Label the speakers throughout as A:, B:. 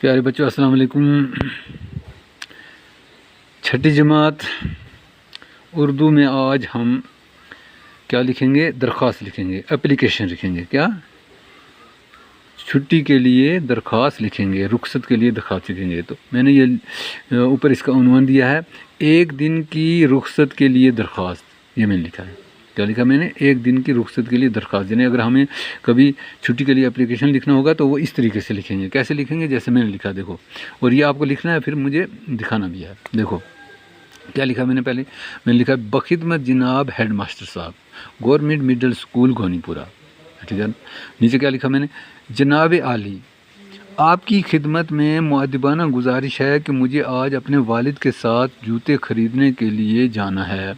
A: پیارے بچوں السلام علیکم۔ چھٹی جماعت اردو میں آج ہم کیا لکھیں گے؟ درخواست لکھیں گے، اپلیکیشن لکھیں گے۔ کیا؟ چھٹی کے لیے درخواست لکھیں گے، رخصت کے لیے درخواست لکھیں گے۔ تو میں نے یہ اوپر اس کا عنوان دیا ہے، ایک دن کی رخصت کے لیے درخواست۔ یہ میں نے لکھا ہے۔ کیا لکھا میں نے؟ ایک دن کی رخصت کے لیے درخواست۔ یعنی اگر ہمیں کبھی چھٹی کے لیے اپلیکیشن لکھنا ہوگا تو وہ اس طریقے سے لکھیں گے۔ کیسے لکھیں گے؟ جیسے میں نے لکھا، دیکھو، اور یہ آپ کو لکھنا ہے، پھر مجھے دکھانا بھی ہے۔ دیکھو کیا لکھا میں نے پہلے؟ میں نے لکھا بخدمت جناب ہیڈ ماسٹر صاحب، گورنمنٹ مڈل اسکول گونی پورہ، ٹھیک ہے۔ نیچے کیا لکھا میں نے؟ جناب عالی، آپ کی خدمت میں مؤدبانہ گزارش ہے کہ مجھے آج اپنے والد کے ساتھ جوتے خریدنے کے لیے جانا ہے،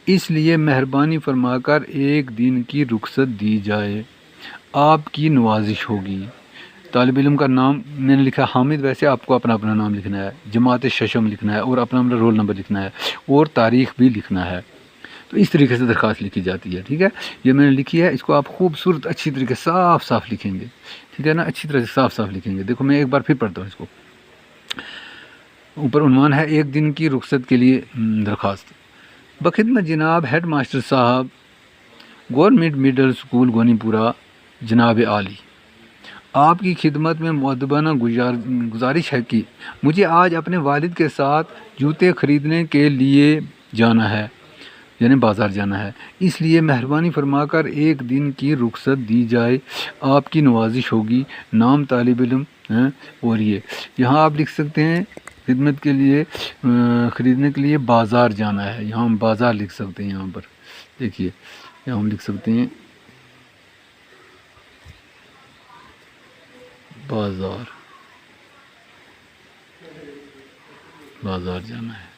A: اس لیے مہربانی فرما کر ایک دن کی رخصت دی جائے، آپ کی نوازش ہوگی۔ طالب علم کا نام میں نے لکھا حامد، ویسے آپ کو اپنا اپنا نام لکھنا ہے، جماعت ششم لکھنا ہے، اور اپنا رول نمبر لکھنا ہے، اور تاریخ بھی لکھنا ہے۔ تو اس طریقے سے درخواست لکھی جاتی ہے، ٹھیک ہے۔ یہ میں نے لکھی ہے، اس کو آپ خوبصورت اچھی طریقے سے صاف صاف لکھیں گے، ٹھیک ہے نا، اچھی طرح سے صاف صاف لکھیں گے۔ دیکھو میں ایک بار پھر پڑھتا ہوں اس کو۔ اوپر عنوان ہے ایک دن کی رخصت کے لیے درخواست۔ بخدمت جناب ہیڈ ماسٹر صاحب، گورنمنٹ مڈل اسکول گونی پورہ، جناب عالی، آپ کی خدمت میں مؤدبانہ گزارش ہے کہ مجھے آج اپنے والد کے ساتھ جوتے خریدنے کے لیے جانا ہے، یعنی بازار جانا ہے، اس لیے مہربانی فرما کر ایک دن کی رخصت دی جائے، آپ کی نوازش ہوگی۔ نام طالب علم ہیں، اور یہ یہاں آپ لکھ سکتے ہیں خدمت کے لیے خریدنے کے لیے بازار جانا ہے، یہاں ہم بازار لکھ سکتے ہیں۔ یہاں پر دیکھیے، یہاں ہم لکھ سکتے ہیں بازار، بازار جانا ہے۔